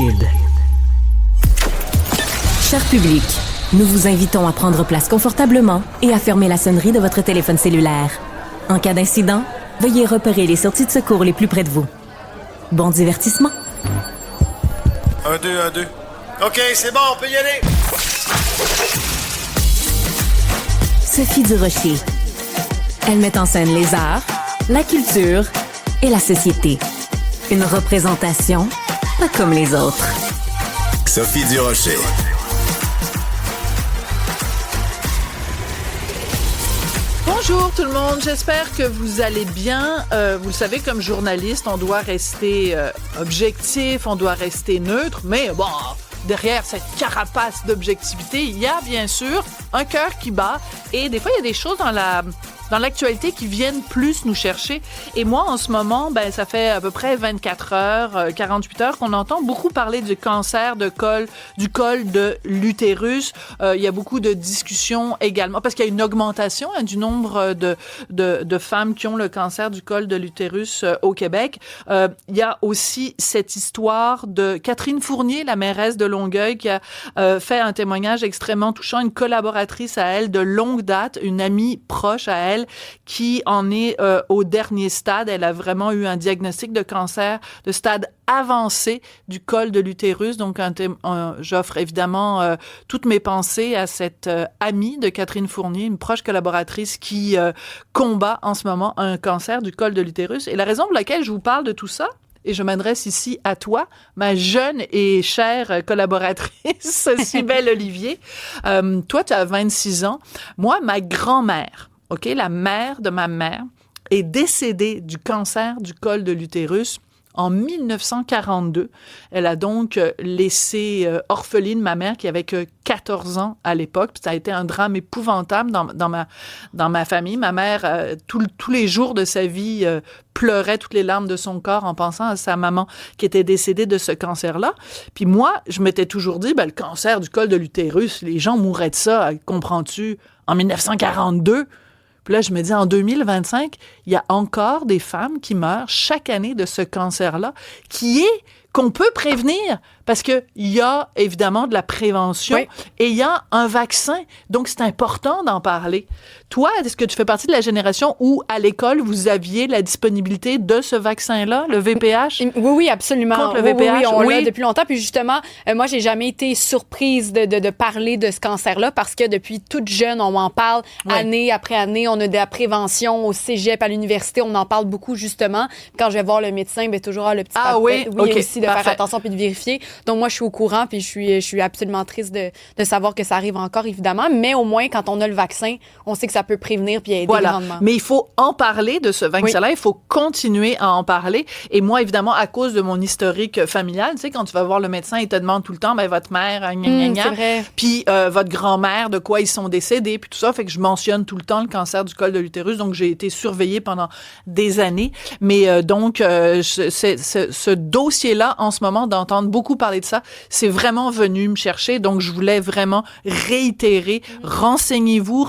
Cube. Cher public, nous vous invitons à prendre place confortablement et à fermer la sonnerie de votre téléphone cellulaire. En cas d'incident, veuillez repérer les sorties de secours les plus près de vous. Bon divertissement. 1, 2, 1, 2. OK, c'est bon, on peut y aller. Sophie Durocher. Elle met en scène les arts, la culture et la société. Une représentation pas comme les autres. Sophie Durocher. Bonjour tout le monde, j'espère que vous allez bien. Vous le savez, comme journaliste, on doit rester objectif, on doit rester neutre, mais bon, derrière cette carapace d'objectivité, il y a bien sûr un cœur qui bat et des fois il y a des choses dans l'actualité qui viennent plus nous chercher. Et moi, en ce moment, ça fait à peu près 24 heures, 48 heures qu'on entend beaucoup parler du cancer du col de l'utérus. Il y a beaucoup de discussions également, parce qu'il y a une augmentation du nombre de femmes qui ont le cancer du col de l'utérus au Québec. Il y a aussi cette histoire de Catherine Fournier, la mairesse de Longueuil, qui a fait un témoignage extrêmement touchant, une collaboratrice à elle de longue date, une amie proche à elle, qui en est au dernier stade. Elle a vraiment eu un diagnostic de cancer de stade avancé du col de l'utérus. Donc, j'offre évidemment toutes mes pensées à cette amie de Catherine Fournier, une proche collaboratrice qui combat en ce moment un cancer du col de l'utérus. Et la raison pour laquelle je vous parle de tout ça, et je m'adresse ici à toi, ma jeune et chère collaboratrice, Cybèle Olivier. Toi, tu as 26 ans. Moi, ma grand-mère, OK, la mère de ma mère, est décédée du cancer du col de l'utérus en 1942. Elle a donc laissé orpheline ma mère qui avait que 14 ans à l'époque. Puis ça a été un drame épouvantable dans ma famille. Ma mère, tous les jours de sa vie, pleurait toutes les larmes de son corps en pensant à sa maman qui était décédée de ce cancer-là. Puis moi, je m'étais toujours dit, le cancer du col de l'utérus, les gens mourraient de ça, comprends-tu, en 1942. Puis là, je me dis, en 2025, il y a encore des femmes qui meurent chaque année de ce cancer-là, qu'on peut prévenir, parce que il y a évidemment de la prévention, oui, et il y a un vaccin. Donc, c'est important d'en parler. Toi, est-ce que tu fais partie de la génération où, à l'école, vous aviez la disponibilité de ce vaccin-là, le VPH? Oui, absolument. Contre le VPH? Oui, on l'a depuis longtemps. Puis justement, moi, j'ai jamais été surprise de parler de ce cancer-là, parce que depuis toute jeune, on m'en parle année après année. On a de la prévention au cégep, à l'université. On en parle beaucoup, justement. Quand je vais voir le médecin, toujours le petit oui, okay, aussi de faire attention puis de vérifier. Donc, moi, je suis au courant, puis je suis absolument triste de savoir que ça arrive encore, évidemment. Mais au moins, quand on a le vaccin, on sait que ça peut prévenir puis aider grandement. Mais il faut en parler de ce vaccin-là. Il faut continuer à en parler. Et moi, évidemment, à cause de mon historique familial, tu sais, quand tu vas voir le médecin, il te demande tout le temps, votre mère, c'est vrai. Puis votre grand-mère, de quoi ils sont décédés, puis tout ça. Fait que je mentionne tout le temps le cancer du col de l'utérus. Donc, j'ai été surveillée pendant des années. Mais ce dossier-là, en ce moment, d'entendre beaucoup parler de ça, c'est vraiment venu me chercher. Donc, je voulais vraiment réitérer. Renseignez-vous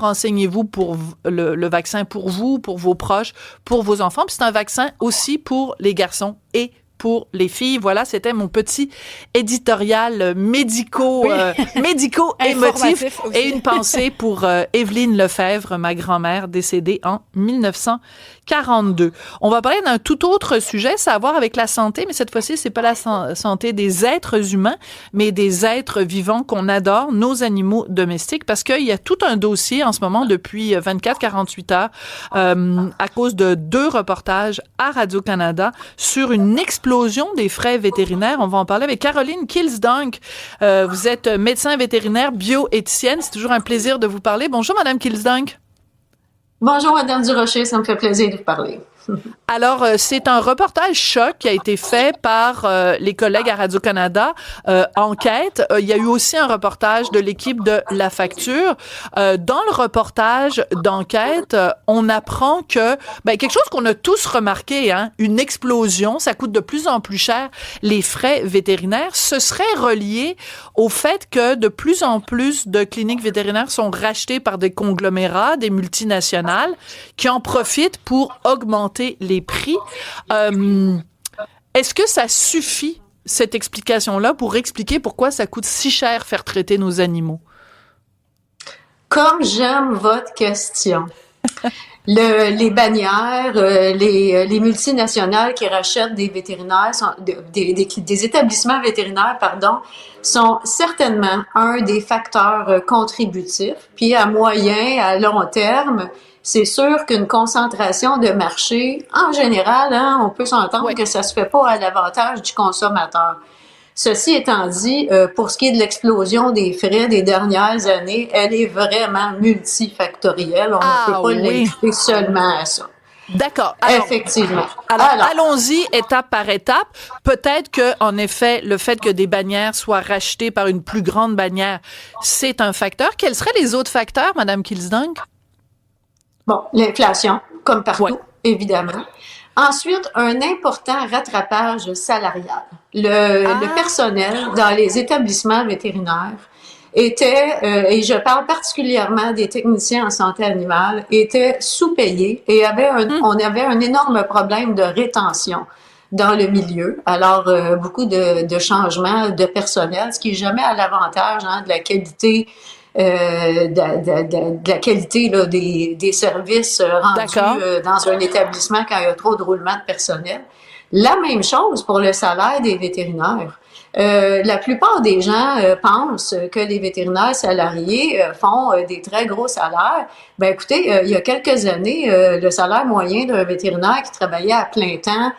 pour le vaccin pour vous, pour vos proches, pour vos enfants. Puis c'est un vaccin aussi pour les garçons et pour les filles. Voilà, c'était mon petit éditorial médico-émotif. Et une pensée pour Évelyne Lefebvre, ma grand-mère, décédée en 1942. On va parler d'un tout autre sujet, ça a à voir avec la santé, mais cette fois-ci, c'est pas la santé des êtres humains, mais des êtres vivants qu'on adore, nos animaux domestiques, parce qu'il y a tout un dossier en ce moment depuis 24-48 heures à cause de 2 reportages à Radio-Canada sur une explosion des frais vétérinaires. On va en parler avec Caroline Kilsdonk. Vous êtes médecin vétérinaire bioéthicienne. C'est toujours un plaisir de vous parler. Bonjour, Madame Kilsdonk. Bonjour, Madame Durocher. Ça me fait plaisir de vous parler. Alors, c'est un reportage choc qui a été fait par les collègues à Radio-Canada, Enquête. Il y a eu aussi un reportage de l'équipe de La Facture. Dans le reportage d'Enquête, on apprend que quelque chose qu'on a tous remarqué, une explosion, ça coûte de plus en plus cher les frais vétérinaires. Ce serait relié au fait que de plus en plus de cliniques vétérinaires sont rachetées par des conglomérats, des multinationales, qui en profitent pour augmenter les prix. Est-ce que ça suffit cette explication-là pour expliquer pourquoi ça coûte si cher faire traiter nos animaux? Comme j'aime votre question. Les bannières, les multinationales qui rachètent des vétérinaires, des établissements vétérinaires, pardon, sont certainement un des facteurs contributifs. Puis à moyen, à long terme, c'est sûr qu'une concentration de marché, en général, hein, on peut s'entendre que ça se fait pas à l'avantage du consommateur. Ceci étant dit, pour ce qui est de l'explosion des frais des dernières années, elle est vraiment multifactorielle. On ne peut pas l'imputer seulement à ça. D'accord. Effectivement. Alors, allons-y étape par étape. Peut-être que, en effet, le fait que des bannières soient rachetées par une plus grande bannière, c'est un facteur. Quels seraient les autres facteurs, Madame Kilsdunk? Bon, l'inflation, comme partout, évidemment. Ensuite, un important rattrapage salarial. Le personnel dans les établissements vétérinaires était, et je parle particulièrement des techniciens en santé animale, était sous-payés et on avait un énorme problème de rétention dans le milieu. Alors, beaucoup de changements de personnel, ce qui est jamais à l'avantage de la qualité de la qualité là, des services rendus dans un établissement quand il y a trop de roulement de personnel. La même chose pour le salaire des vétérinaires. La plupart des gens pensent que les vétérinaires salariés font des très gros salaires. Ben écoutez, il y a quelques années, le salaire moyen d'un vétérinaire qui travaillait à plein temps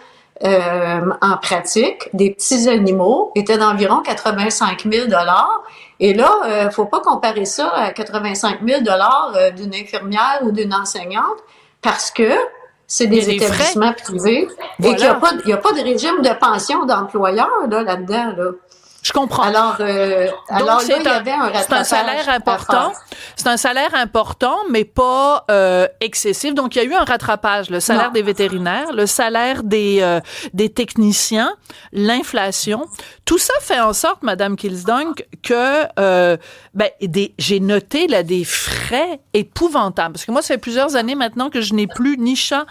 en pratique des petits animaux était d'environ 85 000 $. Et là, faut pas comparer ça à 85 000 $ d'une infirmière ou d'une enseignante parce que c'est des établissements privés et qu'il y a pas de régime de pension d'employeur là-dedans. Là. Je comprends. Alors là, il y avait un rattrapage. C'est un salaire important. C'est un salaire important, mais pas excessif. Donc, il y a eu un rattrapage. Le salaire des vétérinaires, le salaire des techniciens, l'inflation. Tout ça fait en sorte, Madame Kilsdunk, que j'ai noté là des frais épouvantables. Parce que moi, ça fait plusieurs années maintenant que je n'ai plus ni chat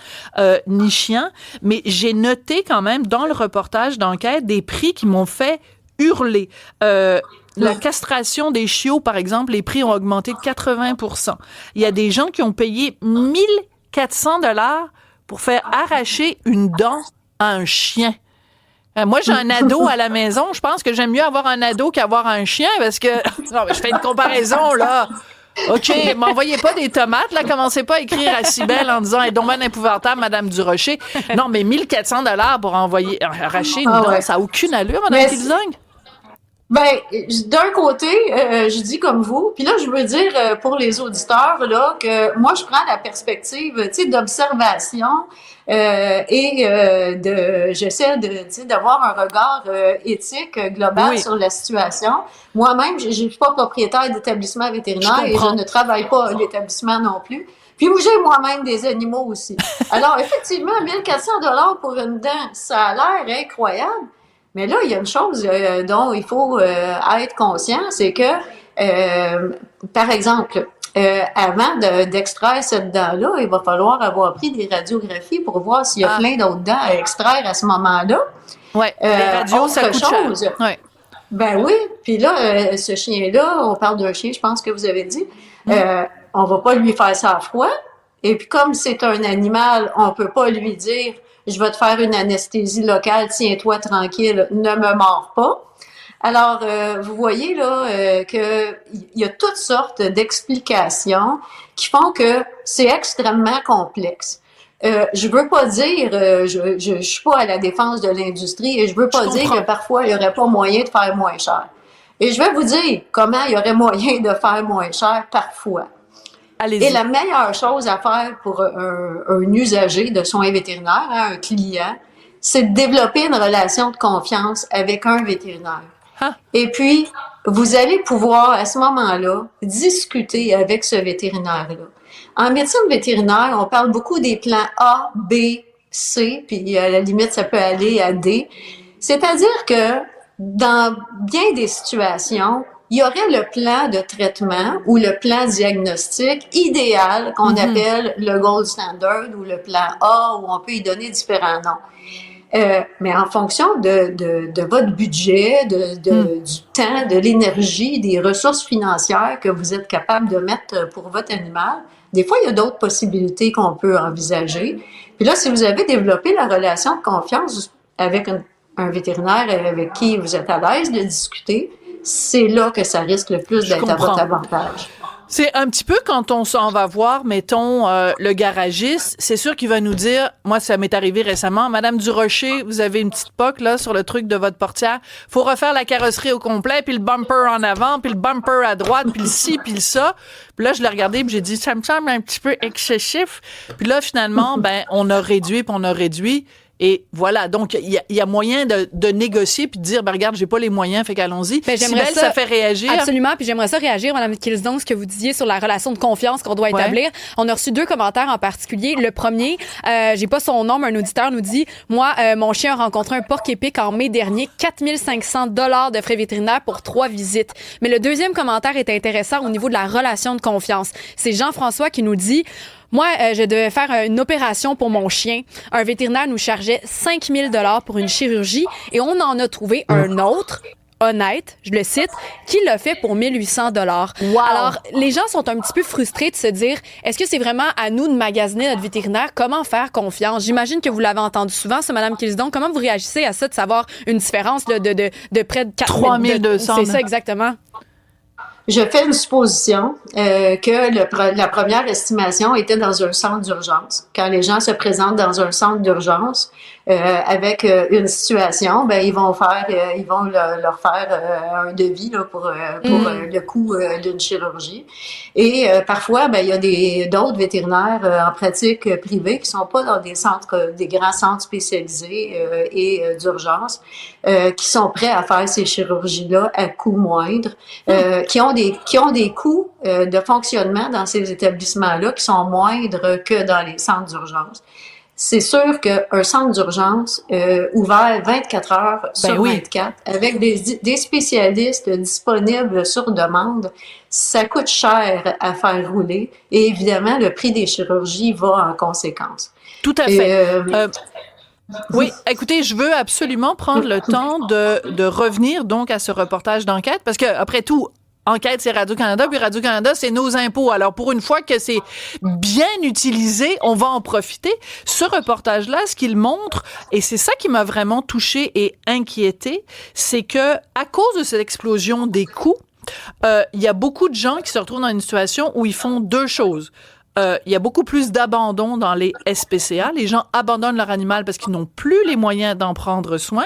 ni chien, mais j'ai noté quand même dans le reportage d'enquête des prix qui m'ont fait hurler. La castration des chiots, par exemple, les prix ont augmenté de 80%. Il y a des gens qui ont payé 1400 $ pour faire arracher une dent à un chien. Moi, j'ai un ado à la maison. Je pense que j'aime mieux avoir un ado qu'avoir un chien parce que... Non, mais je fais une comparaison, là. OK, m'envoyez pas des tomates, là. Commencez pas à écrire à Cybèle en disant « Elle est donc bien épouvantable, Madame Durocher. » Non, mais 1400 $ pour arracher une dent, ça n'a aucune allure, Madame Kilsdunk. Ben, d'un côté, je dis comme vous, puis là, je veux dire pour les auditeurs là que moi, je prends la perspective, tu sais, d'observation j'essaie d'avoir un regard éthique global sur la situation. Moi-même, je suis pas propriétaire d'établissement vétérinaire et je ne travaille pas à l'établissement non plus. Puis j'ai moi-même des animaux aussi. Alors, effectivement, 1400 $ pour une dent, ça a l'air incroyable. Mais là, il y a une chose dont il faut être conscient, c'est que, par exemple, avant d'extraire cette dent-là, il va falloir avoir pris des radiographies pour voir s'il y a plein d'autres dents à extraire à ce moment-là. Oui, les radios, ça coûte cher. Ouais. Ben oui, puis là, ce chien-là, on parle d'un chien, je pense que vous avez dit, on va pas lui faire ça à froid. Et puis comme c'est un animal, on peut pas lui dire je vais te faire une anesthésie locale, tiens-toi tranquille, ne me mords pas. Alors, vous voyez là que il y a toutes sortes d'explications qui font que c'est extrêmement complexe. Je veux pas dire, je suis pas à la défense de l'industrie et je veux pas dire que parfois il y aurait pas moyen de faire moins cher. Et je vais vous dire comment il y aurait moyen de faire moins cher parfois. Allez-y. Et la meilleure chose à faire pour un usager de soins vétérinaires, un client, c'est de développer une relation de confiance avec un vétérinaire. Et puis, vous allez pouvoir, à ce moment-là, discuter avec ce vétérinaire-là. En médecine vétérinaire, on parle beaucoup des plans A, B, C, puis à la limite, ça peut aller à D. C'est-à-dire que dans bien des situations, il y aurait le plan de traitement ou le plan diagnostic idéal qu'on appelle le gold standard ou le plan A où on peut y donner différents noms. Mais en fonction de votre budget, du temps, de l'énergie, des ressources financières que vous êtes capable de mettre pour votre animal, des fois, il y a d'autres possibilités qu'on peut envisager. Puis là, si vous avez développé la relation de confiance avec un vétérinaire avec qui vous êtes à l'aise de discuter, c'est là que ça risque le plus d'être à votre avantage. C'est un petit peu quand on s'en va voir, mettons, le garagiste, c'est sûr qu'il va nous dire, moi ça m'est arrivé récemment, Madame Durocher, vous avez une petite poque là sur le truc de votre portière, faut refaire la carrosserie au complet, puis le bumper en avant, puis le bumper à droite, puis le ci, puis le ça. Puis là, je l'ai regardé, puis j'ai dit, ça me semble un petit peu excessif. Puis là, finalement, on a réduit. Et voilà, donc il y a moyen de négocier puis de dire, regarde, j'ai pas les moyens, fait qu'allons-y. J'aimerais ça fait réagir. Absolument, puis j'aimerais ça réagir, Mme Kilsdon, ce que vous disiez sur la relation de confiance qu'on doit établir. On a reçu 2 commentaires en particulier. Le premier, j'ai pas son nom, mais un auditeur nous dit, moi, mon chien a rencontré un porc-épic en mai dernier, 4 500 $ de frais vétérinaires pour 3 visites. Mais le deuxième commentaire est intéressant au niveau de la relation de confiance. C'est Jean-François qui nous dit, moi, je devais faire une opération pour mon chien. Un vétérinaire nous chargeait 5 000 $ pour une chirurgie et on en a trouvé un autre, honnête, je le cite, qui l'a fait pour 1 800 $. Wow. Alors, les gens sont un petit peu frustrés de se dire, est-ce que c'est vraiment à nous de magasiner notre vétérinaire? Comment faire confiance? J'imagine que vous l'avez entendu souvent, ça, Mme Kilsdon. Comment vous réagissez à ça, de savoir une différence de près de 4 000 $? C'est ça, exactement. Je fais une supposition que la première estimation était dans un centre d'urgence. Quand les gens se présentent dans un centre d'urgence avec une situation, ils vont leur faire un devis là, pour le coût d'une chirurgie. Et parfois, il y a d'autres vétérinaires en pratique privée qui sont pas dans des grands centres spécialisés d'urgence, qui sont prêts à faire ces chirurgies-là à coût moindre, qui ont des coûts de fonctionnement dans ces établissements-là qui sont moindres que dans les centres d'urgence. C'est sûr qu'un centre d'urgence ouvert 24 heures sur 24, avec des spécialistes disponibles sur demande, ça coûte cher à faire rouler et évidemment, le prix des chirurgies va en conséquence. Tout à fait. Oui, écoutez, je veux absolument prendre le temps de revenir donc à ce reportage d'enquête parce que après tout, Enquête, c'est Radio-Canada, puis Radio-Canada, c'est nos impôts. Alors, pour une fois que c'est bien utilisé, on va en profiter. Ce reportage-là, ce qu'il montre, et c'est ça qui m'a vraiment touchée et inquiétée, c'est que à cause de cette explosion des coûts, il y a beaucoup de gens qui se retrouvent dans une situation où ils font 2 choses. Il y a beaucoup plus d'abandon dans les SPCA. Les gens abandonnent leur animal parce qu'ils n'ont plus les moyens d'en prendre soin.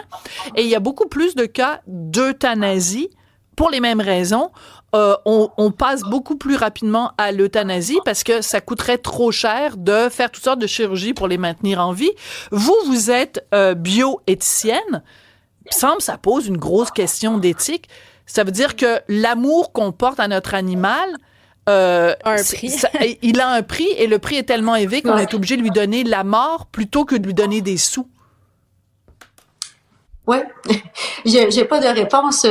Et il y a beaucoup plus de cas d'euthanasie pour les mêmes raisons. On passe beaucoup plus rapidement à l'euthanasie parce que ça coûterait trop cher de faire toutes sortes de chirurgies pour les maintenir en vie. Vous êtes bioéthicienne. Il me semble que ça pose une grosse question d'éthique. Ça veut dire que l'amour qu'on porte à notre animal, un prix. Il a un prix et le prix est tellement élevé qu'on est obligé de lui donner la mort plutôt que de lui donner des sous. Oui, j'ai pas de réponse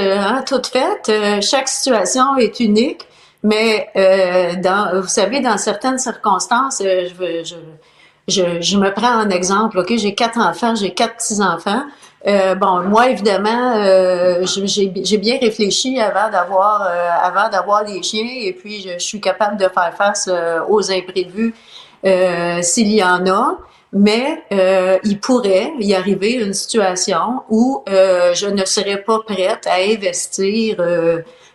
toute faite. Chaque situation est unique, mais vous savez, dans certaines circonstances, je me prends en exemple. Ok, j'ai 4 enfants, j'ai 4 petits-enfants. Moi, évidemment, j'ai bien réfléchi avant d'avoir des chiens, et puis je suis capable de faire face aux imprévus s'il y en a. Mais il pourrait y arriver une situation où je ne serais pas prête à investir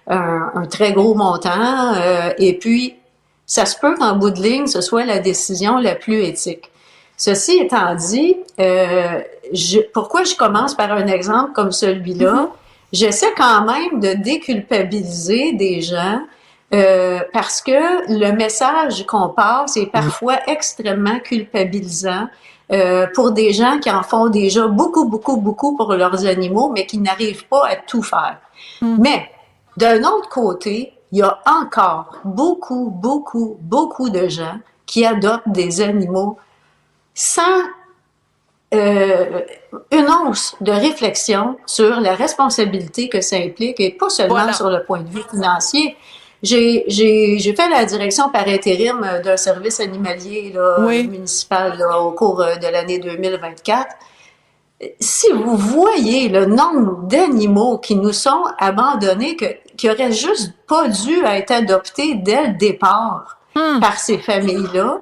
un très gros montant, et puis ça se peut qu'en bout de ligne, ce soit la décision la plus éthique. Ceci étant dit, pourquoi je commence par un exemple comme celui-là? J'essaie quand même de déculpabiliser des gens parce que le message qu'on passe est parfois extrêmement culpabilisant pour des gens qui en font déjà beaucoup pour leurs animaux, mais qui n'arrivent pas à tout faire. Mais d'un autre côté, il y a encore beaucoup de gens qui adoptent des animaux sans une once de réflexion sur la responsabilité que ça implique, et pas seulement sur le point de vue financier. J'ai fait la direction par intérim d'un service animalier municipal au cours de l'année 2024. si vous voyez le nombre d'animaux qui nous sont abandonnés, qui auraient juste pas dû être adoptés dès le départ par ces familles-là,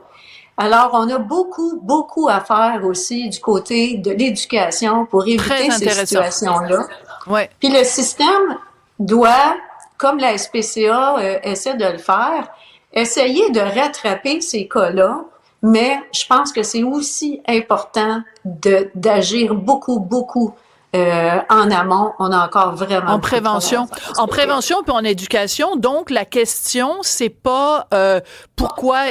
alors on a beaucoup à faire aussi du côté de l'éducation pour éviter ces situations-là. Ouais. Puis le système doit, comme la SPCA essaie de le faire, essayer de rattraper ces cas-là, mais je pense que c'est aussi important d'agir beaucoup en amont. On a encore vraiment en prévention, puis en éducation. Donc la question, c'est pas pourquoi,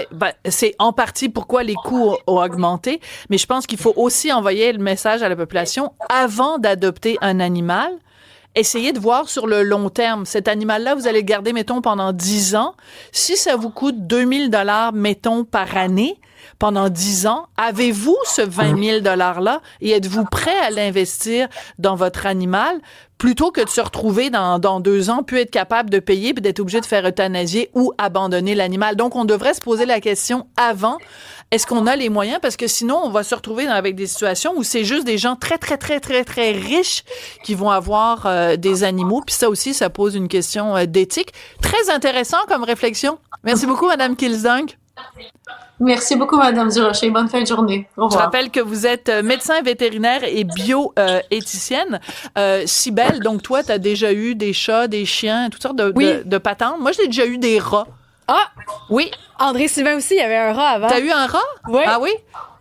c'est en partie pourquoi les coûts ont augmenté, mais je pense qu'il faut aussi envoyer le message à la population avant d'adopter un animal. Essayez de voir sur le long terme. Cet animal-là, vous allez le garder, mettons, pendant 10 ans. Si ça vous coûte 2000 $, mettons, par année, pendant 10 ans, avez-vous ce 20 000 $-là et êtes-vous prêt à l'investir dans votre animal plutôt que de se retrouver dans 2 ans, puis être capable de payer, puis d'être obligé de faire euthanasier ou abandonner l'animal? Donc, on devrait se poser la question avant. Est-ce qu'on a les moyens? Parce que sinon, on va se retrouver avec des situations où c'est juste des gens très riches qui vont avoir des animaux. Puis ça aussi, ça pose une question d'éthique. Très intéressant comme réflexion. Merci beaucoup, Madame Kilsdunk. Merci beaucoup, Madame Durocher. Bonne fin de journée. Au revoir. Je rappelle que vous êtes médecin vétérinaire et bio-éthicienne. Cybèle, donc toi, tu as déjà eu des chats, des chiens, toutes sortes de patentes. Moi, j'ai déjà eu des rats. Ah! Oui. André Sylvain aussi, il y avait un rat avant. T'as eu un rat? Oui. Ah oui?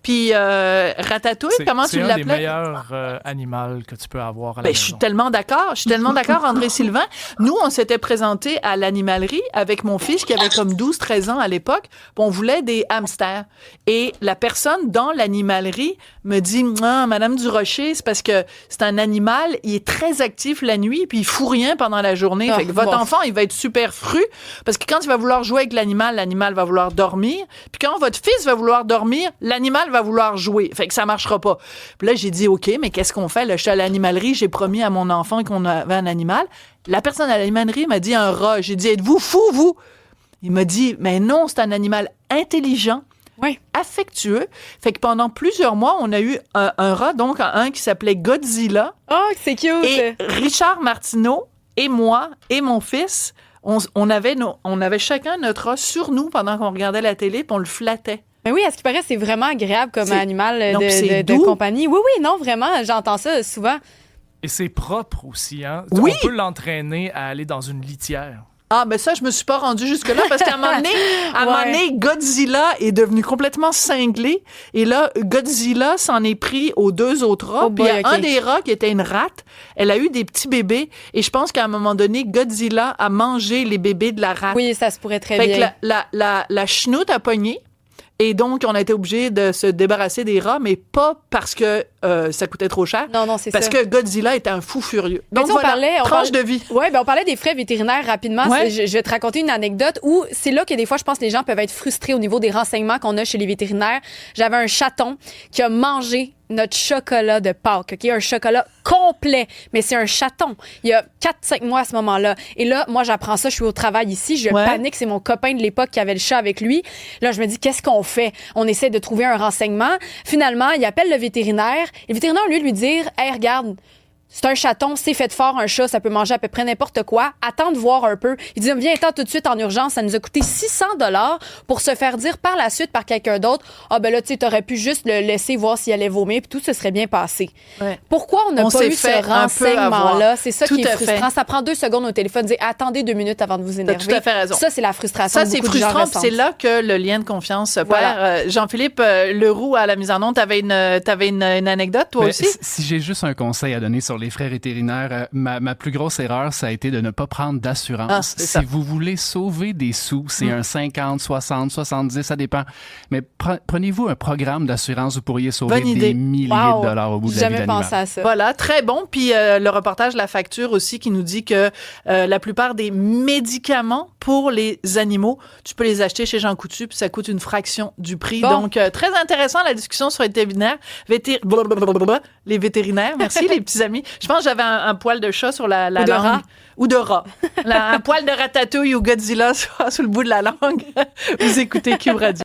Puis Ratatouille, comment tu l'appelais? C'est un des meilleurs animaux que tu peux avoir à la maison. Je suis tellement d'accord, André Sylvain. Nous, on s'était présenté à l'animalerie avec mon fils qui avait comme 12-13 ans à l'époque. Puis on voulait des hamsters. Et la personne dans l'animalerie me dit « Madame Durocher, c'est parce que c'est un animal, il est très actif la nuit puis il fout rien pendant la journée. Fait que votre enfant, il va être super fru parce que quand il va vouloir jouer avec l'animal va vouloir dormir. Puis quand votre fils va vouloir dormir, l'animal va vouloir jouer. Fait que ça marchera pas. Puis là, j'ai dit, OK, mais qu'est-ce qu'on fait? Là, je suis à l'animalerie, j'ai promis à mon enfant qu'on avait un animal. La personne à l'animalerie m'a dit un rat. J'ai dit, êtes-vous fou, vous? Il m'a dit, mais non, c'est un animal intelligent, affectueux. Fait que pendant plusieurs mois, on a eu un rat, donc un qui s'appelait Godzilla. Oh, c'est cute! Et Richard Martineau et moi et mon fils, on avait chacun notre rat sur nous pendant qu'on regardait la télé, puis on le flattait. Mais oui, à ce qui paraît, c'est vraiment agréable comme animal de compagnie. Oui, non, vraiment, j'entends ça souvent. Et c'est propre aussi, hein? Oui. On peut l'entraîner à aller dans une litière. Ah, mais ça, je me suis pas rendue jusque-là parce qu'à un moment donné, Godzilla est devenu complètement cinglé. Et là, Godzilla s'en est pris aux 2 autres rats. Puis il y a un des rats qui était une rate. Elle a eu des petits bébés. Et je pense qu'à un moment donné, Godzilla a mangé les bébés de la rate. Oui, ça se pourrait très bien. Fait que la chenoute a pogné. Et donc, on a été obligé de se débarrasser des rats, mais pas parce que ça coûtait trop cher. Non, c'est ça. Parce que Godzilla était un fou furieux. Donc, tranche de vie. Oui, on parlait des frais vétérinaires rapidement. Ouais. Je vais te raconter une anecdote où c'est là que des fois, je pense que les gens peuvent être frustrés au niveau des renseignements qu'on a chez les vétérinaires. J'avais un chaton qui a mangé notre chocolat de Pâques, OK? Un chocolat complet, mais c'est un chaton. Il y a 4-5 mois à ce moment-là. Et là, moi, j'apprends ça, je suis au travail ici, je panique, c'est mon copain de l'époque qui avait le chat avec lui. Là, je me dis, qu'est-ce qu'on fait? On essaie de trouver un renseignement. Finalement, il appelle le vétérinaire. Et le vétérinaire, au lieu de lui dire, « Hey, regarde, c'est un chaton, c'est fait de fort, un chat, ça peut manger à peu près n'importe quoi. Attends de voir un peu. » Il dit, viens-t'en tout de suite en urgence. Ça nous a coûté 600 $ pour se faire dire par la suite par quelqu'un d'autre, ah ben là, tu sais, t'aurais pu juste le laisser voir s'il allait vomir, puis tout se serait bien passé. Ouais. Pourquoi on n'a pas eu ce renseignement-là? C'est ça qui est frustrant. Ça prend 2 secondes au téléphone, dire, attendez 2 minutes avant de vous énerver. T'as tout à fait raison. Ça, c'est la frustration. Ça, c'est frustrant, puis c'est là que le lien de confiance se perd. Jean-Philippe Leroux, à la mise en onde, t'avais une anecdote, toi aussi? Si j'ai juste un conseil à donner sur les frais vétérinaires, ma plus grosse erreur, ça a été de ne pas prendre d'assurance. Si vous voulez sauver des sous, c'est un 50, 60, 70, ça dépend. Mais prenez-vous un programme d'assurance, vous pourriez sauver des milliers de dollars au bout de la vie d'animal. Jamais pensé à ça. Voilà, très bon. Puis le reportage La Facture aussi qui nous dit que la plupart des médicaments pour les animaux, tu peux les acheter chez Jean Coutu, puis ça coûte une fraction du prix. Bon. Donc, très intéressant la discussion sur les vétérinaires. Merci, les petits amis. Je pense que j'avais un poil de chat sur la langue. Rat. Ou de rat. Un poil de ratatouille ou Godzilla sur le bout de la langue. Vous écoutez Cube Radio.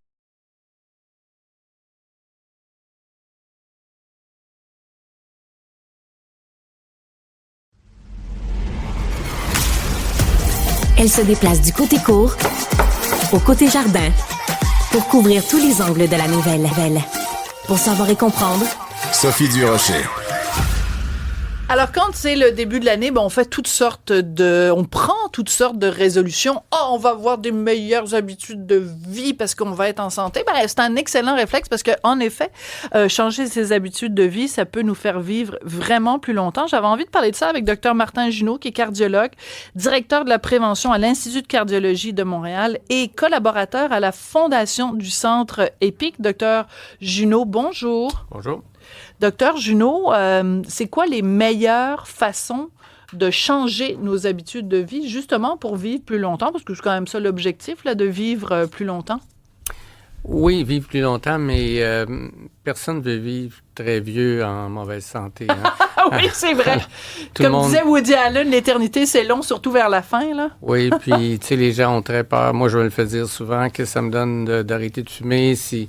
Elle se déplace du côté court au côté jardin pour couvrir tous les angles de la nouvelle. Pour savoir et comprendre, Sophie Durocher. Alors, quand c'est le début de l'année, on fait on prend toutes sortes de résolutions. On va avoir des meilleures habitudes de vie parce qu'on va être en santé. C'est un excellent réflexe parce que, en effet, changer ses habitudes de vie, ça peut nous faire vivre vraiment plus longtemps. J'avais envie de parler de ça avec Dr Martin Junot, qui est cardiologue, directeur de la prévention à l'Institut de cardiologie de Montréal et collaborateur à la fondation du Centre EPIC. Dr Junot, bonjour. Bonjour. Docteur Junot, c'est quoi les meilleures façons de changer nos habitudes de vie, justement pour vivre plus longtemps? Parce que c'est quand même ça l'objectif, là, de vivre plus longtemps. Oui, vivre plus longtemps, mais personne ne veut vivre très vieux en mauvaise santé. Hein? Oui, c'est vrai. Comme disait Woody Allen, l'éternité, c'est long, surtout vers la fin, là. Oui, puis, tu sais, les gens ont très peur. Moi, je me le fais dire souvent que ça me donne d'arrêter de fumer si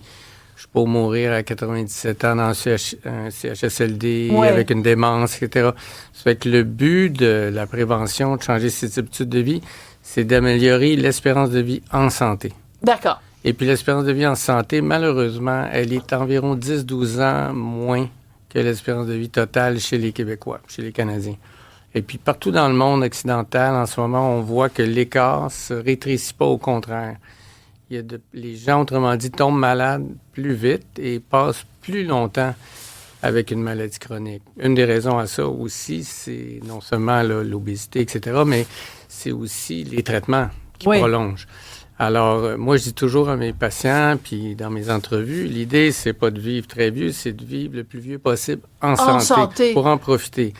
je peux mourir à 97 ans dans un CHSLD avec une démence, etc. Ça fait que le but de la prévention, de changer ses habitudes de vie, c'est d'améliorer l'espérance de vie en santé. D'accord. Et puis l'espérance de vie en santé, malheureusement, elle est environ 10-12 ans moins que l'espérance de vie totale chez les Québécois, chez les Canadiens. Et puis partout dans le monde occidental, en ce moment, on voit que l'écart se rétrécit pas, au contraire. Les gens, autrement dit, tombent malades plus vite et passent plus longtemps avec une maladie chronique. Une des raisons à ça aussi, c'est non seulement l'obésité, etc., mais c'est aussi les traitements qui prolongent. Alors, moi, je dis toujours à mes patients, puis dans mes entrevues, l'idée, c'est pas de vivre très vieux, c'est de vivre le plus vieux possible en santé, pour en profiter.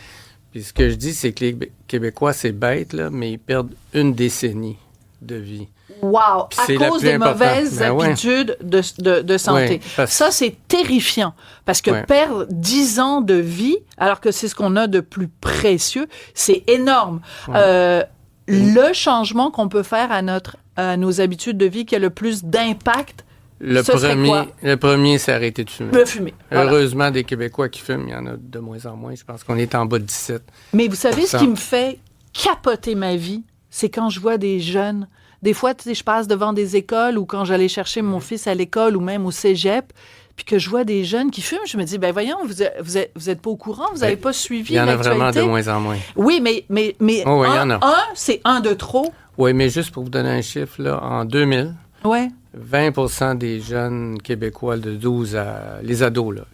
Puis ce que je dis, c'est que les Québécois, c'est bête, là, mais ils perdent une décennie de vie. Wow! À cause des mauvaises habitudes de santé. Oui, ça, c'est terrifiant. Parce que perdre 10 ans de vie, alors que c'est ce qu'on a de plus précieux, c'est énorme. Le changement qu'on peut faire à nos habitudes de vie qui a le plus d'impact, le premier, c'est arrêter de fumer. De fumer. Voilà. Heureusement, des Québécois qui fument, il y en a de moins en moins. Je pense qu'on est en bas de 17. Mais vous savez, ce qui me fait capoter ma vie, c'est quand je vois des jeunes. Des fois, tu sais, je passe devant des écoles ou quand j'allais chercher mon fils à l'école ou même au cégep, puis que je vois des jeunes qui fument, je me dis, voyons, vous êtes pas au courant, vous n'avez pas suivi l'actualité. Il y en a vraiment de moins en moins. Oui, mais il y en a. C'est un de trop. Oui, mais juste pour vous donner un chiffre, là, en 2000, 20% des jeunes Québécois de 12 à... Les ados, là,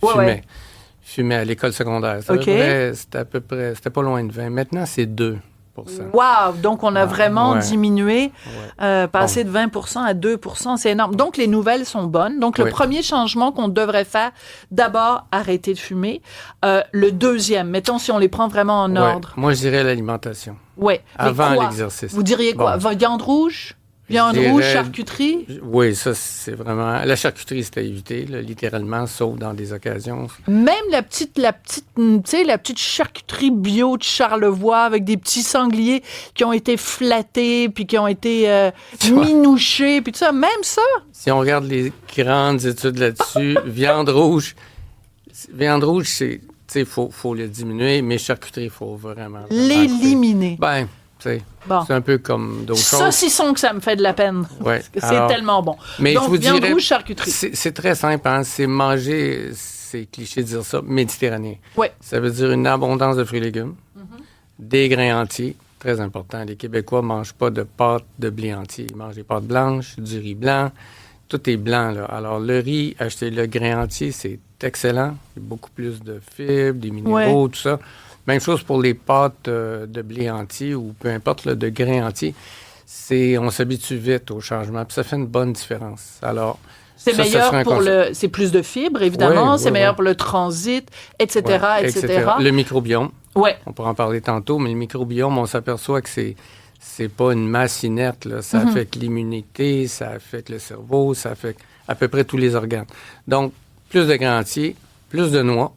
fumaient à l'école secondaire. C'était pas loin de 20. Maintenant, c'est 2%. Wow! Donc, on a vraiment diminué, passé de 20% à 2%. C'est énorme. Donc, les nouvelles sont bonnes. Donc, le premier changement qu'on devrait faire, d'abord, arrêter de fumer. Le deuxième, mettons, si on les prend vraiment en ordre. Moi, je dirais l'alimentation. Oui. Avant l'exercice. Vous diriez quoi? Viande rouge? Viande rouge, charcuterie? Oui, ça, c'est vraiment... La charcuterie, c'est à éviter, là, littéralement, sauf dans des occasions. Même la petite charcuterie bio de Charlevoix avec des petits sangliers qui ont été flattés puis qui ont été minouchés puis tout ça. Même ça? Si on regarde les grandes études là-dessus, viande rouge, c'est... Tu sais, faut le diminuer, mais charcuterie, il faut vraiment... L'éliminer. C'est un peu comme d'autres choses. Saucisson que ça me fait de la peine. C'est tellement bon. Mais donc, je vous viande dirais, rouge, charcuterie. C'est très simple. Hein? C'est manger, c'est cliché de dire ça, méditerranéen. Oui. Ça veut dire une abondance de fruits et légumes, des grains entiers, très important. Les Québécois ne mangent pas de pâtes de blé entier. Ils mangent des pâtes blanches, du riz blanc. Tout est blanc, là. Alors, le riz, acheter le grain entier, c'est excellent. Il y a beaucoup plus de fibres, des minéraux, tout ça. Même chose pour les pâtes de blé entier ou peu importe, là, de grains entiers. On s'habitue vite au changement, puis ça fait une bonne différence. Alors, c'est meilleur c'est plus de fibres, évidemment. C'est meilleur pour le transit, etc., etc. Le microbiome. Ouais. On pourra en parler tantôt, mais le microbiome, on s'aperçoit que c'est pas une masse inerte, là. Ça affecte l'immunité, ça affecte le cerveau, ça affecte à peu près tous les organes. Donc, plus de grains entiers, plus de noix.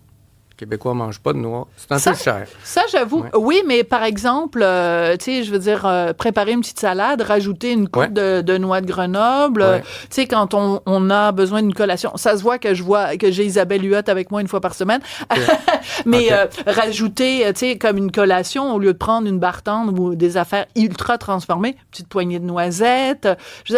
Québécois ne mangent pas de noix. C'est un peu cher. Ça, j'avoue. Ouais. Oui, mais par exemple, tu sais, je veux dire, préparer une petite salade, rajouter une coupe de noix de Grenoble. Ouais. Tu sais, quand on a besoin d'une collation, ça se voit que j'ai Isabelle Huot avec moi une fois par semaine. Mais rajouter, tu sais, comme une collation, au lieu de prendre une barre tendre ou des affaires ultra transformées, une petite poignée de noisettes.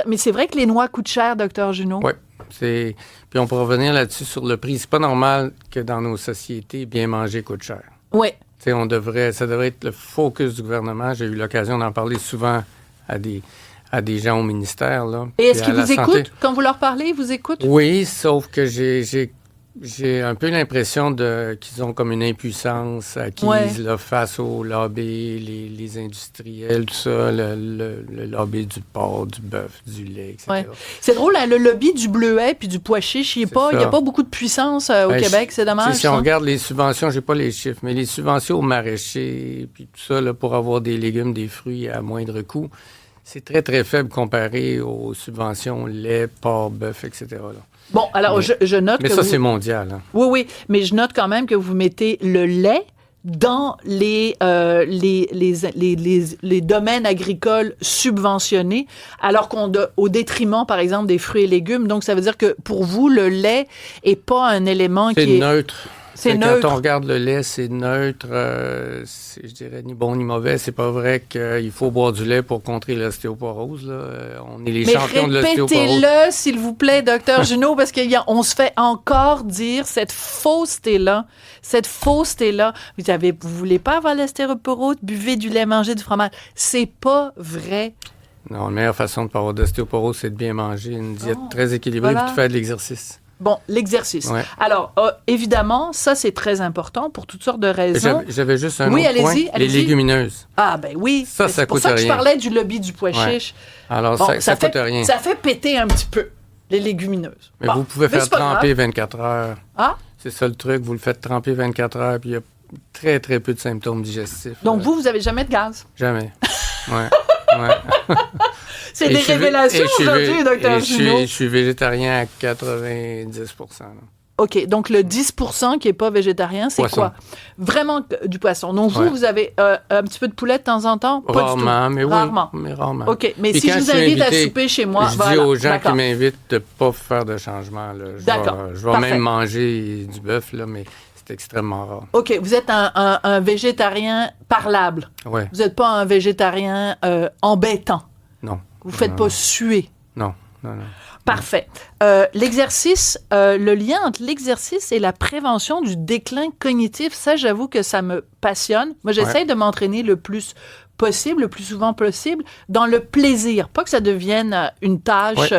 Mais c'est vrai que les noix coûtent cher, Dr Junot. Oui. Puis on peut revenir là-dessus sur le prix. C'est pas normal que dans nos sociétés, bien manger coûte cher. Oui. Ça devrait être le focus du gouvernement. J'ai eu l'occasion d'en parler souvent à des gens au ministère. Là. Et est-ce qu'ils vous écoutent? Quand vous leur parlez, ils vous écoutent? Oui, sauf que j'ai un peu l'impression qu'ils ont comme une impuissance acquise là, face au lobby, les industriels, tout ça, le lobby du porc, du bœuf, du lait, etc. Ouais. C'est drôle, hein, le lobby du bleuet puis du pois chiche, il n'y a pas beaucoup de puissance au Québec, c'est dommage. Si on regarde les subventions, j'ai pas les chiffres, mais les subventions aux maraîchers, puis tout ça, là, pour avoir des légumes, des fruits à moindre coût, c'est très, très faible comparé aux subventions lait, porc, bœuf, etc. là. Bon, alors je note mais que ça, c'est mondial. Hein. Oui, mais je note quand même que vous mettez le lait dans les domaines agricoles subventionnés, alors au détriment, par exemple, des fruits et légumes. Donc, ça veut dire que pour vous, le lait est pas un élément qui est... neutre. C'est neutre. Quand on regarde le lait, c'est neutre. Je dirais ni bon ni mauvais. C'est pas vrai qu'il faut boire du lait pour contrer l'ostéoporose. Là. On est les champions de l'ostéoporose. Répétez-le, s'il vous plaît, Dr Junot, parce qu'on se fait encore dire cette fausseté-là. Vous voulez pas avoir l'ostéoporose? Buvez du lait, mangez du fromage. C'est pas vrai. Non, la meilleure façon de ne pas avoir d'ostéoporose, c'est de bien manger, une diète très équilibrée et de faire de l'exercice. Bon, l'exercice. Ouais. Alors, évidemment, ça, c'est très important pour toutes sortes de raisons. J'avais juste un autre point. Les légumineuses. Ah, ben oui. Ça coûte rien. C'est pour ça que je parlais du lobby du pois chiche. Alors, ça coûte rien. Ça fait péter un petit peu, les légumineuses. Mais vous pouvez faire tremper 24 heures. Ah? C'est ça le truc. Vous le faites tremper 24 heures, puis il y a très, très peu de symptômes digestifs. Donc, vous n'avez jamais de gaz? Jamais. Ouais. C'est des révélations aujourd'hui, Dr Junot. Je suis végétarien à 90%. Là. OK, donc le 10% qui n'est pas végétarien, c'est poisson. Quoi? Vraiment du poisson. Donc vous avez un petit peu de poulet de temps en temps? Pas rarement, du tout. Mais rarement. Oui, mais rarement. OK, mais puis si je vous invite à souper chez moi, je dis aux gens qui m'invitent de ne pas faire de changement. Là. Je vais même manger du bœuf, là, mais c'est extrêmement rare. OK, vous êtes un végétarien parlable. Oui. Vous n'êtes pas un végétarien embêtant. Non. Vous ne faites pas suer. Non. Parfait. L'exercice, le lien entre l'exercice et la prévention du déclin cognitif, ça, j'avoue que ça me passionne. Moi, j'essaie de m'entraîner le plus possible, le plus souvent possible, dans le plaisir. Pas que ça devienne une tâche,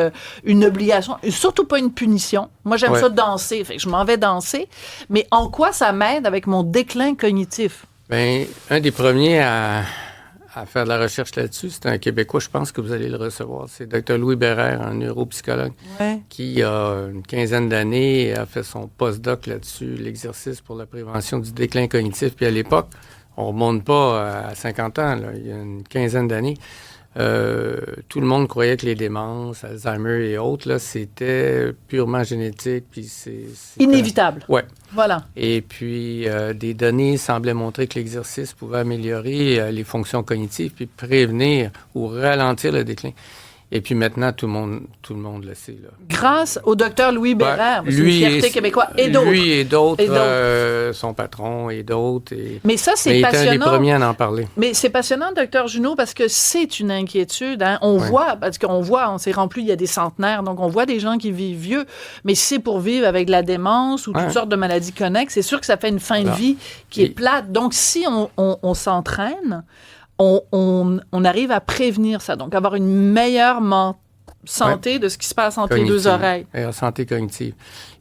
une obligation, et surtout pas une punition. Moi, j'aime ça danser, fait que je m'en vais danser. Mais en quoi ça m'aide avec mon déclin cognitif? Bien, un des premiers à faire de la recherche là-dessus, c'est un Québécois, je pense que vous allez le recevoir. C'est Dr Louis Bérère, un neuropsychologue, qui a une quinzaine d'années a fait son postdoc là-dessus, l'exercice pour la prévention du déclin cognitif. Puis à l'époque, on ne remonte pas à 50 ans, là, il y a une quinzaine d'années, tout le monde croyait que les démences, Alzheimer et autres, là, c'était purement génétique. Puis c'est inévitable. Oui. Voilà. Et puis, des données semblaient montrer que l'exercice pouvait améliorer les fonctions cognitives puis prévenir ou ralentir le déclin. Et puis maintenant, tout le monde le sait. Là. Grâce au docteur Louis Bérère, c'est une fierté québécoise, et d'autres. Lui et d'autres, son patron et d'autres. Mais ça, c'est passionnant. Il était un des premiers à en parler. Mais c'est passionnant, docteur Junot, parce que c'est une inquiétude. Hein? On voit, on s'est rempli, il y a des centenaires, donc on voit des gens qui vivent vieux, mais si c'est pour vivre avec de la démence ou toutes sortes de maladies connexes, c'est sûr que ça fait une fin de vie qui est plate. Donc, si on s'entraîne, on arrive à prévenir ça. Donc, avoir une meilleure santé de ce qui se passe entre les deux oreilles. Santé cognitive.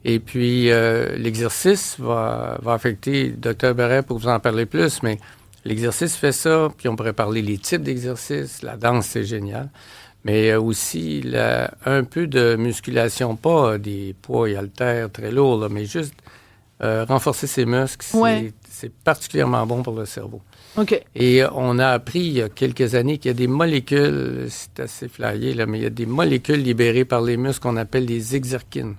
Et puis, l'exercice va affecter, Dr Bérère, pour vous en parler plus, mais l'exercice fait ça, puis on pourrait parler des types d'exercices. La danse, c'est génial. Mais aussi un peu de musculation, pas des poids et haltères très lourds, là, mais juste renforcer ses muscles, c'est particulièrement bon pour le cerveau. Okay. Et on a appris il y a quelques années qu'il y a des molécules, c'est assez flyé, là, mais il y a des molécules libérées par les muscles qu'on appelle les exerkines,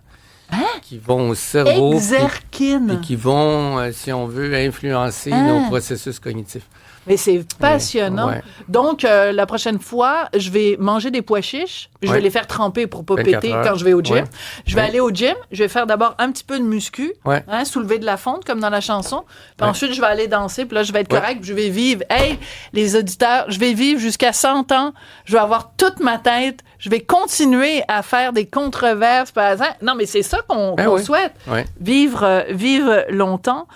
qui vont au cerveau. Exerkine. Et qui vont, si on veut, influencer nos processus cognitifs. Mais c'est passionnant. Ouais. Donc, la prochaine fois, je vais manger des pois chiches. Je vais les faire tremper pour pas péter quand je vais au gym. Ouais. Je vais aller au gym. Je vais faire d'abord un petit peu de muscu, soulever de la fonte, comme dans la chanson. Puis ensuite, je vais aller danser. Puis là, je vais être correct. Puis je vais vivre. Hey, les auditeurs, je vais vivre jusqu'à 100 ans. Je vais avoir toute ma tête. Je vais continuer à faire des controverses. Non, mais c'est ça qu'on souhaite. Ouais. Vivre longtemps.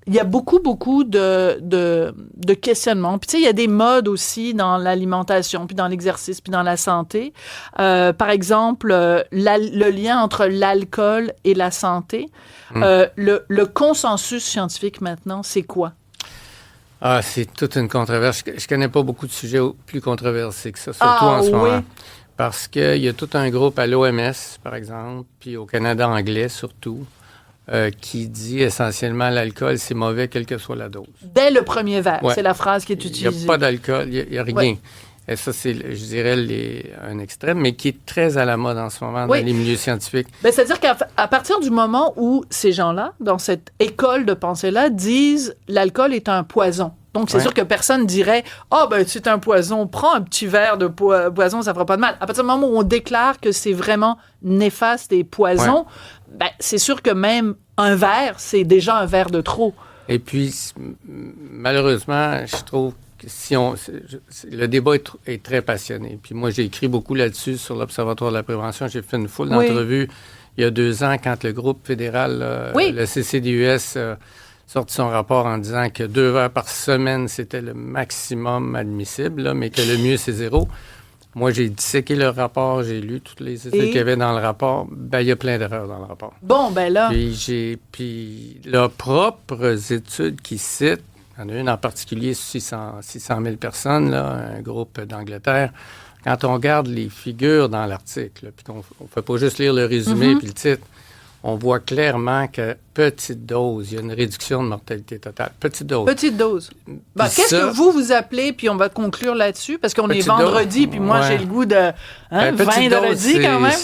Il y a beaucoup de questionnements. Puis tu sais, il y a des modes aussi dans l'alimentation, puis dans l'exercice, puis dans la santé. Par exemple, le lien entre l'alcool et la santé. Le consensus scientifique maintenant, c'est quoi? Ah, c'est toute une controverse. Je connais pas beaucoup de sujets plus controversés que ça, surtout en ce moment. Parce qu'il y a tout un groupe à l'OMS, par exemple, puis au Canada anglais surtout, qui dit essentiellement l'alcool, c'est mauvais, quelle que soit la dose. Dès le premier verre, c'est la phrase qui est utilisée. Il n'y a pas d'alcool, il n'y a rien. Ouais. Et ça, c'est, je dirais, un extrême, mais qui est très à la mode en ce moment dans les milieux scientifiques. Ben, c'est-à-dire qu'à partir du moment où ces gens-là, dans cette école de pensée-là, disent l'alcool est un poison. Donc, c'est sûr que personne dirait « Ah, ben, c'est un poison, prends un petit verre de poison, ça fera pas de mal. » À partir du moment où on déclare que c'est vraiment néfaste et poison, ben, c'est sûr que même un verre, c'est déjà un verre de trop. Et puis, malheureusement, je trouve que le débat est très passionné. Puis moi, j'ai écrit beaucoup là-dessus sur l'Observatoire de la prévention. J'ai fait une foule d'entrevues il y a 2 ans quand le groupe fédéral, le CCDUS, sorti son rapport en disant que 2 verres par semaine, c'était le maximum admissible, là, mais que le mieux, c'est 0. Moi, j'ai disséqué le rapport, j'ai lu toutes les études qu'il y avait dans le rapport. Ben, il y a plein d'erreurs dans le rapport. Bon, ben là... Puis leurs propres études qui citent, il y en a une en particulier, 600 000 personnes, là, un groupe d'Angleterre. Quand on regarde les figures dans l'article, puis qu'on ne fait pas juste lire le résumé puis le titre, on voit clairement que petite dose, il y a une réduction de mortalité totale. Petite dose. Petite dose. Ben, qu'est-ce que vous appelez, puis on va conclure là-dessus, parce qu'on est vendredi, puis moi, j'ai le goût de vendredi quand même.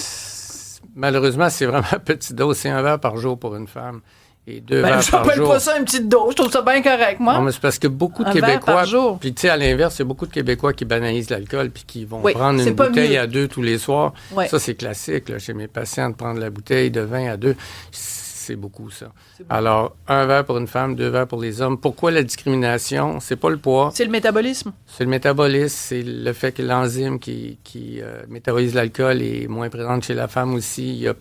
Malheureusement, c'est vraiment petite dose. C'est 1 verre par jour pour une femme. Et 2 verres par jour. Je n'appelle pas ça une petite dose. Je trouve ça bien correct, moi. Non, mais c'est parce que beaucoup de Québécois... Puis, tu sais, à l'inverse, il y a beaucoup de Québécois qui banalisent l'alcool puis qui vont prendre une bouteille à 2 tous les soirs. Ouais. Ça, c'est classique, là, chez mes patients, de prendre la bouteille de vin à 2. C'est beaucoup, ça. Alors, 1 verre pour une femme, 2 verres pour les hommes. Pourquoi la discrimination? C'est pas le poids. C'est le métabolisme. C'est le métabolisme. C'est le fait que l'enzyme qui métabolise l'alcool est moins présente chez la femme aussi. Il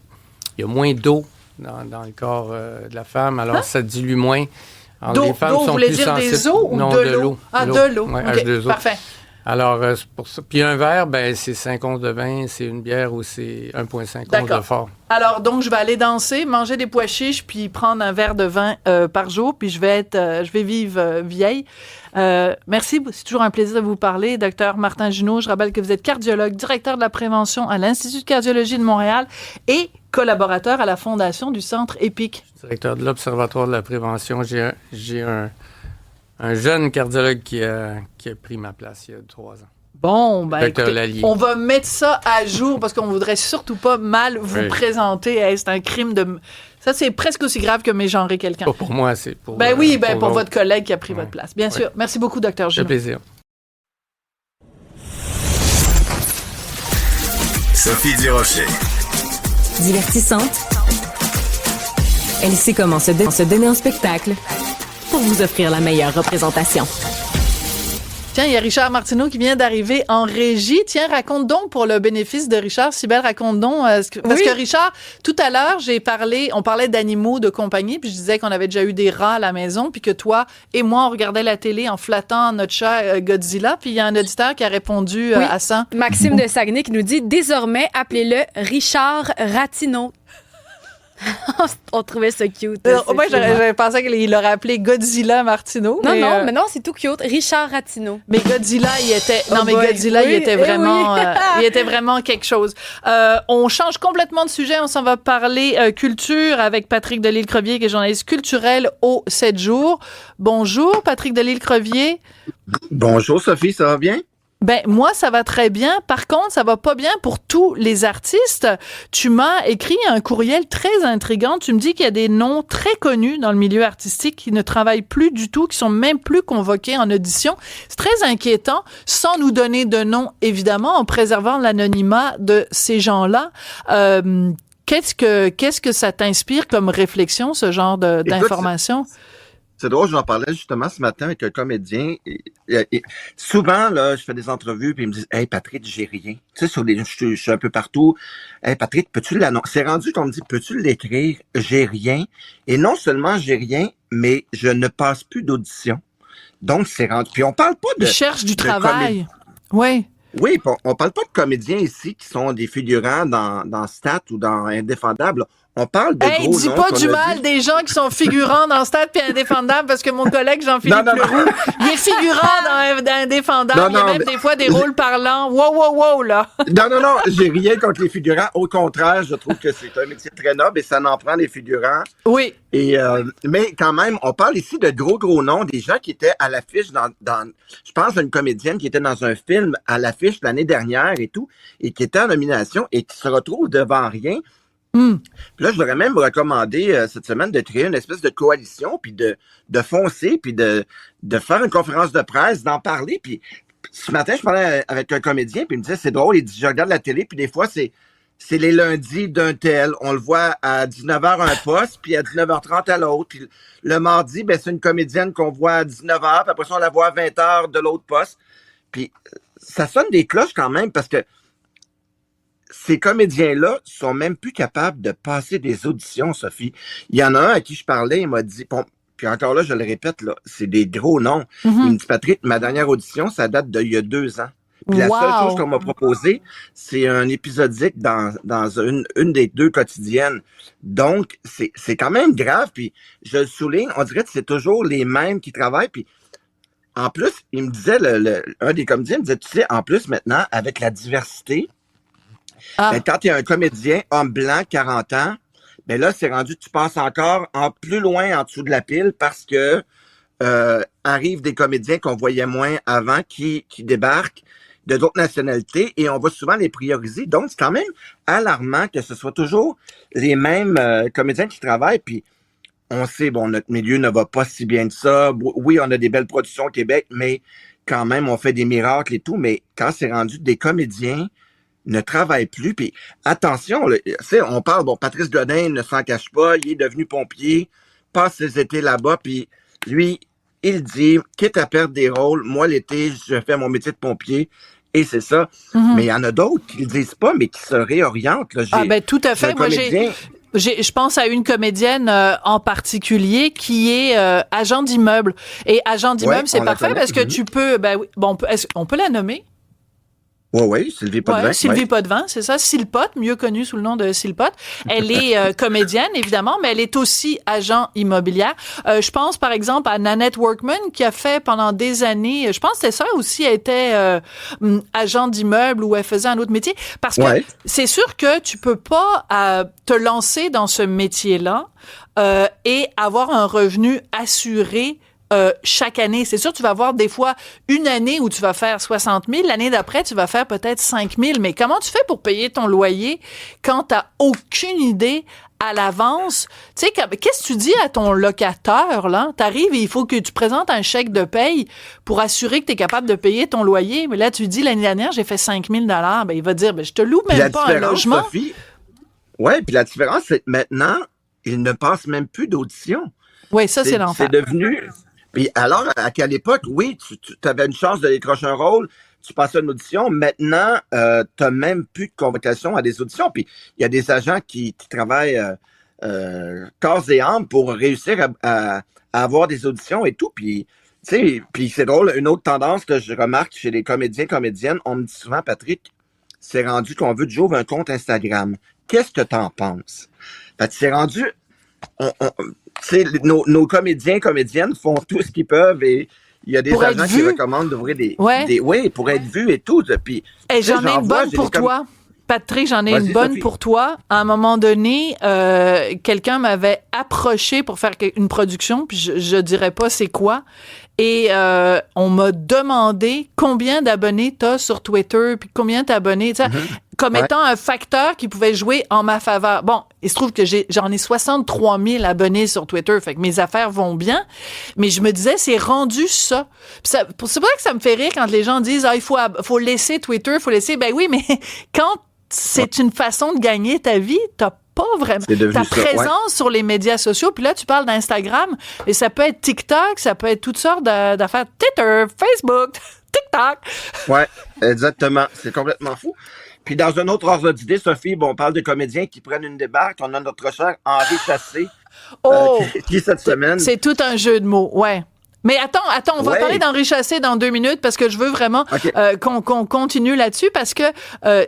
y a moins d'eau dans le corps de la femme, alors ça dilue moins. Alors, les femmes sont plus sensibles. Des os ou de l'eau? Ah, de l'eau. Oui, okay, H2O. Parfait. Alors, c'est pour ça. Puis un verre, ben c'est 5 onces de vin, c'est une bière ou c'est 1,5 onces de fort. Alors, donc, je vais aller danser, manger des pois chiches, puis prendre un verre de vin par jour, puis je vais vivre vieille. Merci, c'est toujours un plaisir de vous parler, Dr Martin Junot. Je rappelle que vous êtes cardiologue, directeur de la prévention à l'Institut de cardiologie de Montréal et collaborateur à la fondation du Centre EPIC. Directeur de l'Observatoire de la prévention. J'ai un jeune cardiologue qui a pris ma place il y a 3 ans. Bon, ben écoutez, on va mettre ça à jour parce qu'on voudrait surtout pas mal vous présenter. Hey, c'est un crime de... Ça, c'est presque aussi grave que mégenrer quelqu'un. Pas pour moi, c'est pour... pour votre collègue qui a pris votre place. Bien sûr. Merci beaucoup, Dr Junot. C'est plaisir. Sophie Durocher. Divertissante. Elle sait comment se donner en spectacle pour vous offrir la meilleure représentation. Tiens, il y a Richard Martineau qui vient d'arriver en régie. Tiens, raconte donc pour le bénéfice de Richard. Cybèle, raconte donc. Parce que Richard, tout à l'heure, on parlait d'animaux de compagnie, puis je disais qu'on avait déjà eu des rats à la maison, puis que toi et moi, on regardait la télé en flattant notre chat Godzilla, puis il y a un auditeur qui a répondu à ça. Maxime de Saguenay qui nous dit « Désormais, appelez-le Richard Ratineau ». On trouvait ça cute. Moi, j'avais pensé qu'il l'aurait appelé Godzilla Martineau. Non, mais non, c'est tout cute. Richard Ratineau. Mais Godzilla, il était vraiment, il était vraiment quelque chose. On change complètement de sujet. On s'en va parler culture avec Patrick Delisle-Crevier, qui est journaliste culturel au 7 jours. Bonjour, Patrick Delisle-Crevier. Bonjour, Sophie, ça va bien? Ben moi, ça va très bien. Par contre, ça va pas bien pour tous les artistes. Tu m'as écrit un courriel très intriguant. Tu me dis qu'il y a des noms très connus dans le milieu artistique qui ne travaillent plus du tout, qui sont même plus convoqués en audition. C'est très inquiétant, sans nous donner de nom, évidemment, en préservant l'anonymat de ces gens-là. Qu'est-ce que ça t'inspire comme réflexion, ce genre d'information? C'est drôle, j'en parlais justement ce matin avec un comédien. Et souvent, là, je fais des entrevues puis ils me disent « Hey, Patrick, j'ai rien. » Tu sais, je suis un peu partout. « Hey, Patrick, peux-tu l'annoncer? » C'est rendu qu'on me dit « Peux-tu l'écrire? J'ai rien. » Et non seulement j'ai rien, mais je ne passe plus d'audition. Donc, c'est rendu... Puis on parle pas de... Ils cherchent du travail. Oui. Oui, on parle pas de comédiens ici qui sont des figurants dans Stat ou dans Indéfendable. On parle de gros dis noms pas du mal des gens qui sont figurants dans Stade puis Indéfendable, parce que mon collègue Jean-Philippe Leroux, il est figurant dans Indéfendable. Il y a même des fois des rôles parlants. Wow, là. Non, j'ai rien contre les figurants. Au contraire, je trouve que c'est un métier très noble et ça n'en prend les figurants. Oui. Et mais quand même, on parle ici de gros noms, des gens qui étaient à l'affiche dans je pense à une comédienne qui était dans un film à l'affiche l'année dernière et tout, et qui était en nomination et qui se retrouve devant rien. Puis là, je voudrais même vous recommander cette semaine de créer une espèce de coalition, puis de foncer, puis de faire une conférence de presse, d'en parler. Puis ce matin, je parlais avec un comédien, puis il me disait, c'est drôle, il dit, je regarde la télé, puis des fois, c'est les lundis d'un tel. On le voit à 19h à un poste, puis à 19h30 à l'autre. Puis le mardi, ben c'est une comédienne qu'on voit à 19h, puis après ça, on la voit à 20h de l'autre poste. Puis ça sonne des cloches quand même, parce que ces comédiens-là sont même plus capables de passer des auditions, Sophie. Il y en a un à qui je parlais, il m'a dit, bon, puis encore là, je le répète, là, c'est des gros noms. Il me dit, Patrick, ma dernière audition, ça date d'il y a 2 ans. Puis la seule chose qu'on m'a proposé, c'est un épisodique dans une des 2 quotidiennes. Donc, c'est quand même grave. Puis je le souligne, on dirait que c'est toujours les mêmes qui travaillent. Puis en plus, il me disait, un des comédiens me disait, tu sais, en plus maintenant, avec la diversité, ben, quand tu es un comédien, homme blanc, 40 ans, ben là, c'est rendu, tu passes encore plus loin en dessous de la pile parce que arrivent des comédiens qu'on voyait moins avant qui débarquent de d'autres nationalités et on va souvent les prioriser. Donc, c'est quand même alarmant que ce soit toujours les mêmes comédiens qui travaillent. Puis, on sait, bon, notre milieu ne va pas si bien que ça. Oui, on a des belles productions au Québec, mais quand même, on fait des miracles et tout. Mais quand c'est rendu des comédiens ne travaille plus. Puis attention, on parle, bon, Patrice Godin ne s'en cache pas, il est devenu pompier, passe ses étés là-bas, puis lui, il dit, quitte à perdre des rôles, moi l'été, je fais mon métier de pompier, et c'est ça. Mais il y en a d'autres qui le disent pas, mais qui se réorientent. Là. Tout à fait. Moi, je pense à une comédienne en particulier qui est agent d'immeuble. Et agent d'immeuble, c'est parfait parce que tu peux, on peut la nommer? Oui, Sylvie Potvin. Sylvie Potvin, c'est ça. Sylpotte, mieux connue sous le nom de Sylpotte. Elle est comédienne, évidemment, mais elle est aussi agent immobilière. Je pense, par exemple, à Nanette Workman, qui a fait pendant des années, je pense que c'était ça aussi, elle était agent d'immeuble ou elle faisait un autre métier. Parce que c'est sûr que tu peux pas te lancer dans ce métier-là et avoir un revenu assuré chaque année. C'est sûr, tu vas avoir des fois une année où tu vas faire 60 000, l'année d'après, tu vas faire peut-être 5 000. Mais comment tu fais pour payer ton loyer quand tu n'as aucune idée à l'avance? Tu sais, qu'est-ce que tu dis à ton locataire, là? T'arrives et il faut que tu présentes un chèque de paye pour assurer que tu es capable de payer ton loyer. Mais là, tu dis, l'année dernière, j'ai fait 5 000 $. Ben, il va dire, je te loue même pas un logement. Oui, puis la différence, c'est que maintenant, il ne passe même plus d'audition. Oui, ça, c'est l'enfer. C'est devenu... Puis alors, à quelle époque, oui, tu avais une chance de décrocher un rôle, tu passais une audition. Maintenant, tu n'as même plus de convocation à des auditions. Puis il y a des agents qui travaillent corps et âme pour réussir à avoir des auditions et tout. Puis, tu sais, puis c'est drôle, une autre tendance que je remarque chez les comédiens, comédiennes, on me dit souvent, Patrick, c'est rendu qu'on veut que j'ouvre un compte Instagram. Qu'est-ce que t'en penses? Fait que c'est rendu... nos comédiens, comédiennes font tout ce qu'ils peuvent et il y a des agents qui recommandent d'ouvrir des pour être vus et tout. Puis, j'en ai une bonne pour toi. Patrick, j'en ai une bonne pour toi. À un moment donné, quelqu'un m'avait approché pour faire une production, puis je dirais pas c'est quoi. Et on m'a demandé combien d'abonnés t'as sur Twitter, puis combien t'as abonné, comme étant un facteur qui pouvait jouer en ma faveur. Bon, il se trouve que j'en ai 63 000 abonnés sur Twitter, fait que mes affaires vont bien, mais je me disais, c'est rendu ça. C'est pour ça que ça me fait rire quand les gens disent « il faut laisser Twitter, il faut laisser... » Ben oui, mais quand c'est une façon de gagner ta vie, t'as pas vraiment ta présence sur les médias sociaux. Puis là, tu parles d'Instagram, et ça peut être TikTok, ça peut être toutes sortes d'affaires. Twitter, Facebook, TikTok. Ouais, exactement. C'est complètement fou. Puis dans un autre ordre d'idée, Sophie, on parle de comédiens qui prennent une débarque. On a notre cher Henri Chassé, qui cette semaine... C'est tout un jeu de mots, ouais. Mais attends, on va parler d'Henri Chassé dans 2 minutes parce que je veux vraiment qu'on continue là-dessus parce que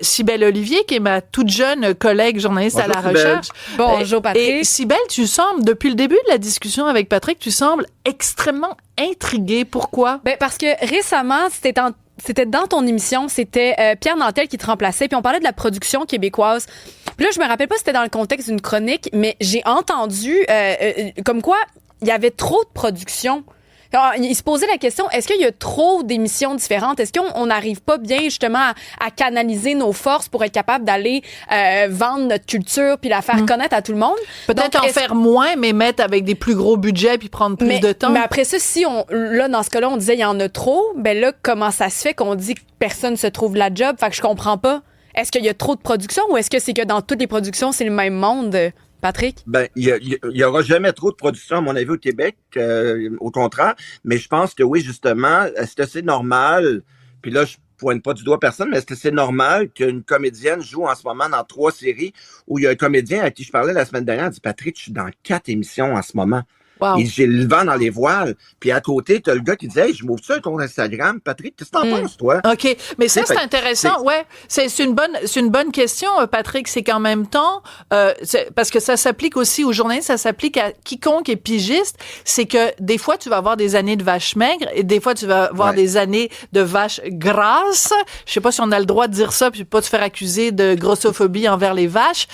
Cybèle Olivier, qui est ma toute jeune collègue journaliste à la recherche. Bonjour Patrick. Et Cybèle, tu sembles, depuis le début de la discussion avec Patrick, tu sembles extrêmement intriguée. Pourquoi? Ben parce que récemment, c'était dans ton émission, c'était Pierre Nantel qui te remplaçait, puis on parlait de la production québécoise. Puis là, je me rappelle pas si c'était dans le contexte d'une chronique, mais j'ai entendu comme quoi il y avait trop de production. Alors, il se posait la question, est-ce qu'il y a trop d'émissions différentes? Est-ce qu'on n'arrive pas bien justement à canaliser nos forces pour être capable d'aller vendre notre culture puis la faire connaître à tout le monde? Peut-être en faire moins, mais mettre avec des plus gros budgets puis prendre plus de temps. Mais après ça, dans ce cas-là, on disait il y en a trop, ben là, comment ça se fait qu'on dit que personne se trouve la job? Fait que je comprends pas. Est-ce qu'il y a trop de production ou est-ce que c'est que dans toutes les productions, c'est le même monde? Patrick? Ben, il y aura jamais trop de production, à mon avis, au Québec, au contraire. Mais je pense que oui, justement, est-ce que c'est normal? Puis là, je pointe pas du doigt personne, mais est-ce que c'est normal qu'une comédienne joue en ce moment dans 3 séries où il y a un comédien à qui je parlais la semaine dernière, il dit, Patrick, je suis dans 4 émissions en ce moment. Wow. Et j'ai le vent dans les voiles. Puis à côté, t'as le gars qui dit, hey, je m'ouvre ça un compte Instagram. Patrick, qu'est-ce que t'en penses, toi? OK. Mais ça, c'est intéressant. Ouais. C'est une bonne question, Patrick. C'est qu'en même temps, parce que ça s'applique aussi aux journalistes, ça s'applique à quiconque est pigiste. C'est que des fois, tu vas avoir des années de vaches maigres et des fois, tu vas avoir des années de vaches grasses. Je sais pas si on a le droit de dire ça puis pas te faire accuser de grossophobie envers les vaches.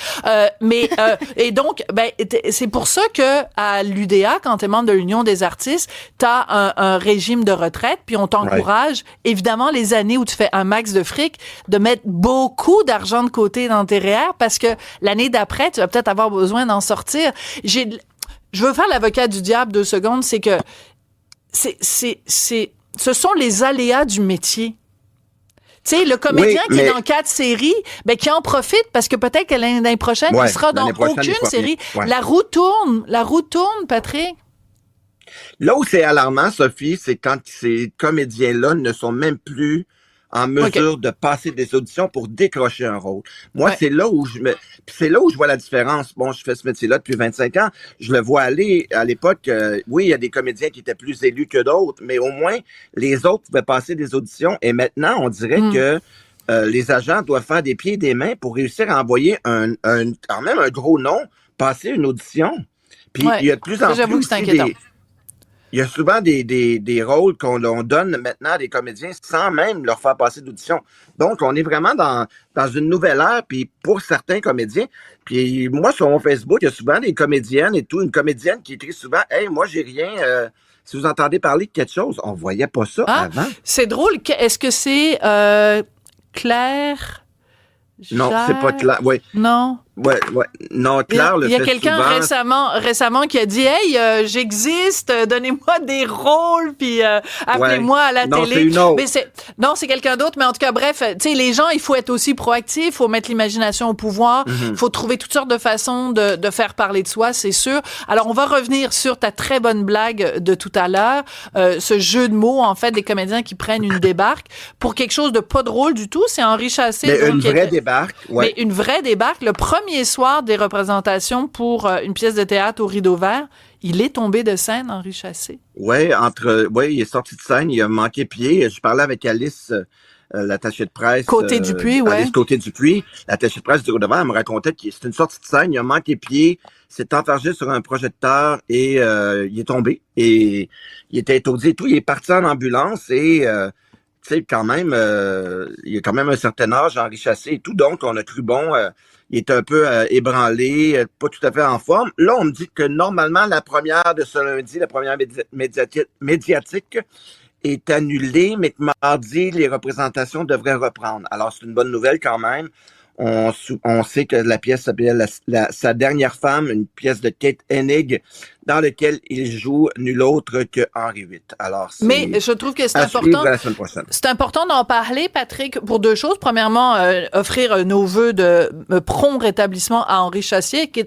Et donc, ben, c'est pour ça que à l'UDA, quand tu es membre de l'Union des artistes, tu as un régime de retraite, puis on t'encourage, évidemment, les années où tu fais un max de fric, de mettre beaucoup d'argent de côté dans tes REER, parce que l'année d'après, tu vas peut-être avoir besoin d'en sortir. Je veux faire l'avocat du diable 2 secondes, c'est que ce sont les aléas du métier. Tu sais, le comédien qui est dans 4 séries, ben, qui en profite parce que peut-être que l'année prochaine, il sera dans aucune série. La roue tourne, Patrick. Là où c'est alarmant, Sophie, c'est quand ces comédiens-là ne sont même plus en mesure de passer des auditions pour décrocher un rôle. Moi, c'est là où je vois la différence. Bon, je fais ce métier-là depuis 25 ans. Je le vois aller à l'époque. Oui, il y a des comédiens qui étaient plus élus que d'autres, mais au moins, les autres pouvaient passer des auditions. Et maintenant, on dirait que les agents doivent faire des pieds et des mains pour réussir à envoyer quand même un gros nom passer une audition. Puis, il y a de plus en plus aussi il y a souvent des rôles qu'on donne maintenant à des comédiens sans même leur faire passer d'audition. Donc, on est vraiment dans une nouvelle ère, puis pour certains comédiens. Puis moi, sur mon Facebook, il y a souvent des comédiennes et tout, une comédienne qui écrit souvent « Hey, moi, j'ai rien... si vous entendez parler de quelque chose, on voyait pas ça avant. » C'est drôle. Est-ce que c'est Claire? Non, c'est pas Claire. Oui. Non. Ouais. Non, Claire le fait souvent. Il y a quelqu'un récemment qui a dit « Hey, j'existe, donnez-moi des rôles, puis appelez-moi à la télé. » C'est une autre. C'est quelqu'un d'autre, mais en tout cas, bref, tu sais, les gens, il faut être aussi proactif, il faut mettre l'imagination au pouvoir, il faut trouver toutes sortes de façons de faire parler de soi, c'est sûr. Alors, on va revenir sur ta très bonne blague de tout à l'heure, ce jeu de mots, en fait, des comédiens qui prennent une débarque pour quelque chose de pas drôle du tout. C'est Henri Chassé. Mais une vraie débarque, Mais une vraie débarque. Le premier soir des représentations pour une pièce de théâtre au Rideau Vert, il est tombé de scène, Henri Chassé. Oui, il est sorti de scène, il a manqué pied. Je parlais avec Alice, l'attachée de presse. Côté-Dupuis, Alice Côté-Dupuis, l'attachée de presse du Rideau Vert, elle me racontait que c'est une sortie de scène, il a manqué pied, s'est enfargé sur un projecteur et il est tombé. Et il était étourdi et tout. Il est parti en ambulance et... tu sais, quand même, il y a quand même un certain âge, Henri Chassé et tout, donc on a cru bon il est un peu ébranlé, pas tout à fait en forme. Là, on me dit que normalement, la première de ce lundi, la première médiatique est annulée, mais que mardi, les représentations devraient reprendre. Alors, c'est une bonne nouvelle quand même. On sait que la pièce s'appelle Sa dernière femme, une pièce de Kate Hennig, dans laquelle il joue nul autre que Henri VIII. Alors, mais je trouve que c'est important. C'est important d'en parler, Patrick, pour deux choses. Premièrement, offrir nos vœux de prompt rétablissement à Henri Chassé, qui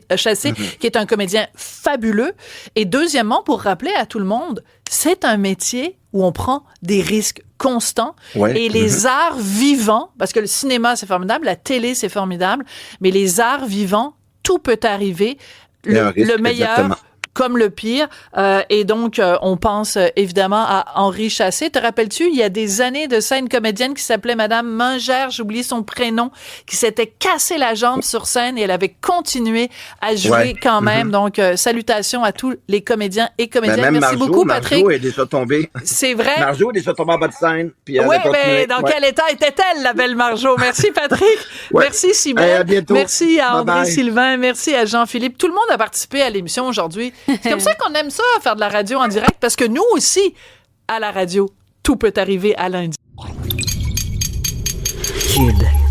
est un comédien fabuleux. Et deuxièmement, pour rappeler à tout le monde, c'est un métier où on prend des risques constants. Ouais. Et les arts vivants, parce que le cinéma, c'est formidable, la télé, c'est formidable, mais les arts vivants, tout peut arriver. Le meilleur... Exactement. Comme le pire. Et donc, on pense évidemment à Henri Chassé. Te rappelles-tu, il y a des années de ça, une comédienne qui s'appelait Madame Mengère, j'ai oublié son prénom, qui s'était cassé la jambe sur scène et elle avait continué à jouer quand même. Donc, salutations à tous les comédiens et comédiennes. Même Merci beaucoup, Patrick. Marjo est déjà tombée. C'est vrai. Marjo est déjà tombée en bas de scène. Oui, mais dans quel état était-elle, la belle Marjo? Merci, Patrick. Merci, Simon. À bientôt. Merci à André Sylvain. Merci à Jean-Philippe. Tout le monde a participé à l'émission aujourd'hui. C'est comme ça qu'on aime ça, faire de la radio en direct, parce que nous aussi, à la radio, tout peut arriver à lundi. Kid.